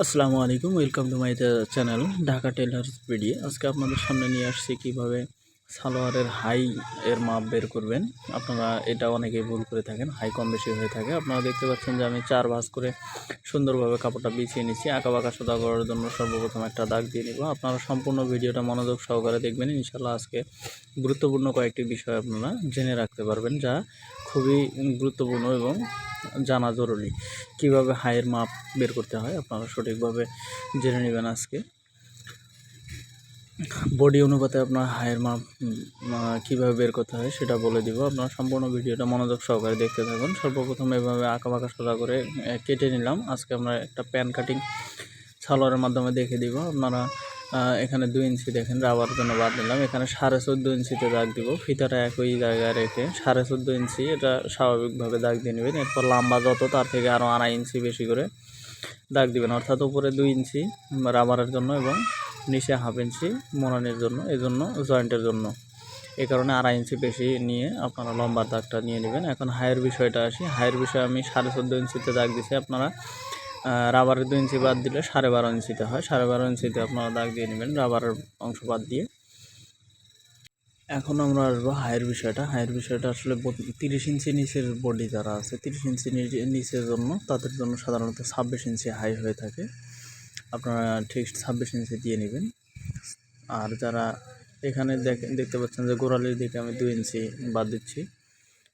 আসসালামু আলাইকুম, welcome to my channel Dhaka tailors video. আজকে আপনাদের সামনে নিয়ে আসছি কিভাবে সালোয়ারের হাই এর মাপ বের করবেন। আপনারা এটা অনেকেই ভুল করে থাকেন, হাই কম বেশি হয়ে থাকে। আপনারা দেখতে পাচ্ছেন যে আমি 4 ভাঁজ করে সুন্দরভাবে কাপড়টা বিছিয়ে নিচ্ছি। আঁকা বাঁকা সোজা করার জন্য সর্বপ্রথম একটা দাগ দিয়ে নিব। আপনারা সম্পূর্ণ ভিডিওটা মনোযোগ সহকারে দেখবেন। ইনশাল্লাহ আজকে গুরুত্বপূর্ণ কয়েকটি বিষয় আপনারা জেনে রাখতে পারবেন, যা খুবই গুরুত্বপূর্ণ এবং জানা জরুরি। কিভাবে হাইয়ের মাপ বের করতে হয় আপনারা সঠিকভাবে জেনে নেবেন। আজকে বডি অনুপাতে আপনার হাইয়ের মাপ কীভাবে বের করতে হয় সেটা বলে দিব। আপনারা সম্পূর্ণ ভিডিওটা মনোযোগ সহকারে দেখতে থাকুন। সর্বপ্রথম এভাবে আঁকা বাঁকা সোজা করে কেটে নিলাম। আজকে আমরা একটা প্যান কাটিং সালোয়ারের মাধ্যমে দেখে দিব। আপনারা এখানে 2 ইঞ্চি দেখেন রাবার জন্য বাদ নিলাম। এখানে 14.5 ইঞ্চিতে দাগ দিব। ফিতাটা একই জায়গায় রেখে 14.5 ইঞ্চি এটা স্বাভাবিকভাবে দাগ দিয়ে নেবেন। এরপর লম্বা যত তার থেকে আরও 2.5 ইঞ্চি বেশি করে দাগ দিবেন, অর্থাৎ উপরে 2 ইঞ্চি রাবারের জন্য এবং নিচে 1/2 ইঞ্চি মোড়ানির জন্য, এজন্য জয়েন্টের জন্য। এই কারণে 2.5 ইঞ্চি বেশি নিয়ে আপনারা লম্বার দাগটা নিয়ে নেবেন। এখন হাইয়ের বিষয়টা আসি। হাইয়ের বিষয়ে আমি 14.5 ইঞ্চিতে দাগ দিচ্ছি। আপনারা রাবারের 2 ইঞ্চি বাদ দিলে 12.5 ইঞ্চিতে হয়। 12.5 ইঞ্চিতে আপনারা দাগ দিয়ে নেবেন রাবারের অংশ বাদ দিয়ে। এখন আমরা আসবো হাইয়ের বিষয়টা। হাইয়ের বিষয়টা আসলে 30 ইঞ্চি নিচের বডি যারা আছে, 30 ইঞ্চি নিচের জন্য, তাদের জন্য সাধারণত 26 ইঞ্চি হাই হয়ে থাকে। আপনারা ঠিক 26 ইঞ্চি দিয়ে নেবেন। আর যারা এখানে দেখতে পাচ্ছেন যে গোড়ালির দিকে আমি 2 ইঞ্চি বাদ দিচ্ছি।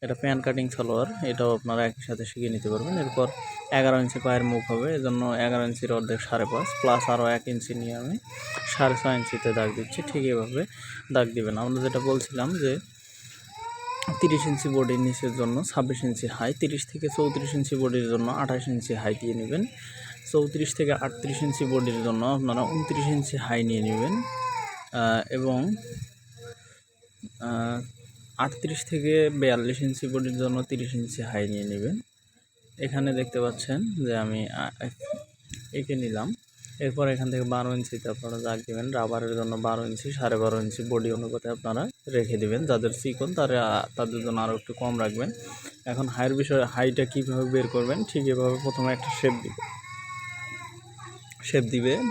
এটা প্যান কাটিং সালোয়ার, এটাও আপনারা একই সাথে শিখে নিতে পারবেন। এরপর 11 ইঞ্চি পায়ের মুখ হবে, এজন্য 11 ইঞ্চির অর্ধেক 5.5 প্লাস আরও 1 ইঞ্চি নিয়ে আমি 6.5 ইঞ্চিতে দাগ দিচ্ছি। ঠিক এইভাবে দাগ দিবেন। আমরা যেটা বলছিলাম যে 30 ইঞ্চি বডির নিচের জন্য 26 ইঞ্চি হাই, 30 থেকে 34 ইঞ্চি বডির জন্য 28 ইঞ্চি হাই দিয়ে নেবেন। 34 থেকে 38 ইঞ্চি বডির জন্য আপনারা 29 ইঞ্চি হাই নিয়ে নেবেন এবং 38 থেকে 42 ইঞ্চি বডির জন্য 30 ইঞ্চি হাই নিয়ে নেবেন। এখানে দেখতে পাচ্ছেন যে আমি এঁকে নিলাম। এরপর এখান থেকে 12 ইঞ্চিতে আপনারা দাগ দেবেন। রাবারের জন্য 12 ইঞ্চি, 12.5 ইঞ্চি বডি অনুপাতে আপনারা রেখে দেবেন। যাদের চিকন তাদের জন্য আরও একটু কম রাখবেন। এখন হাইয়ের বিষয়ে হাইটা কীভাবে বের করবেন, ঠিক এভাবে প্রথমে একটা শেপ দিবেন।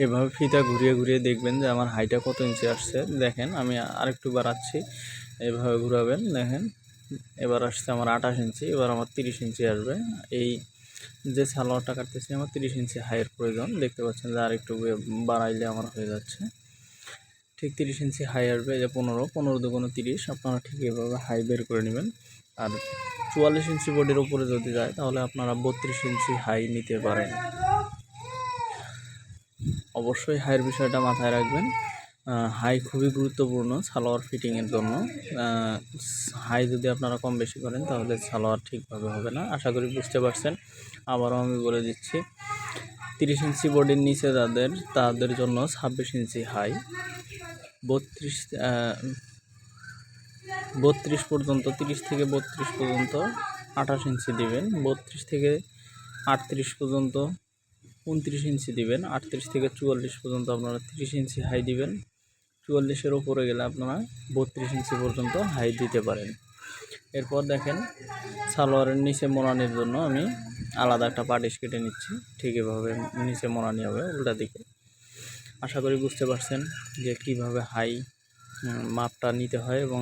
এভাবে ফিতা ঘুরিয়ে ঘুরিয়ে দেখবেন যে আমার হাইটা কত ইঞ্চি আসছে। দেখেন আমি আরেকটু বাড়াচ্ছি, এভাবে ঘুরাবেন। দেখেন এবার আসছে আমার 28 ইঞ্চি, এবার আমার 30 ইঞ্চি আসবে। এই যে সালোয়ারটা কাটতেছি আমার 30 ইঞ্চি হাইয়ের প্রয়োজন। দেখতে পাচ্ছেন যে আরেকটু বাড়াইলে আমার হয়ে যাচ্ছে। ঠিক 30 ইঞ্চি হাই আসবে, যে 15 দুগুণে 30। আপনারা ঠিক এভাবে হাই বের করে নেবেন। আর 44 ইঞ্চি বডির উপরে যদি যায় তাহলে আপনারা 32 ইঞ্চি হাই নিতে পারেন। অবশ্যই হাইয়ের বিষয়টা মাথায় রাখবেন। হাই খুবই গুরুত্বপূর্ণ সালোয়ার ফিটিংয়ের জন্য। হাই যদি আপনারা কম বেশি করেন তাহলে সালোয়ার ঠিকভাবে হবে না। আশা করি বুঝতে পারছেন। আবারও আমি বলে দিচ্ছি, 30 ইঞ্চি বডির নিচে তাদের জন্য 26 ইঞ্চি হাই, 32 পর্যন্ত, 30 থেকে 32 পর্যন্ত 28 ইঞ্চি দিবেন। 32 থেকে 38 পর্যন্ত 29 ইঞ্চি দিবেন। 38 থেকে 44 পর্যন্ত আপনারা 30 ইঞ্চি হাই দিবেন। 44-এর উপরে গেলে আপনারা 32 ইঞ্চি পর্যন্ত হাই দিতে পারেন। এরপর দেখেন সালোয়ারের নিচে মোড়ানির জন্য আমি আলাদা একটা পাটিশ কেটে নিচ্ছি। ঠিক এভাবে নিচে মোড়ানি হবে উল্টা দিকে। আশা করি বুঝতে পারছেন যে কিভাবে হাই মাপটা নিতে হয় এবং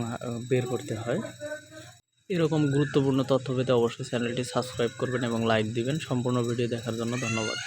বের করতে হয়। এরকম গুরুত্বপূর্ণ তথ্য পেতে অবশ্যই চ্যানেলটি সাবস্ক্রাইব করবেন এবং লাইক দিবেন। সম্পূর্ণ ভিডিও দেখার জন্য ধন্যবাদ।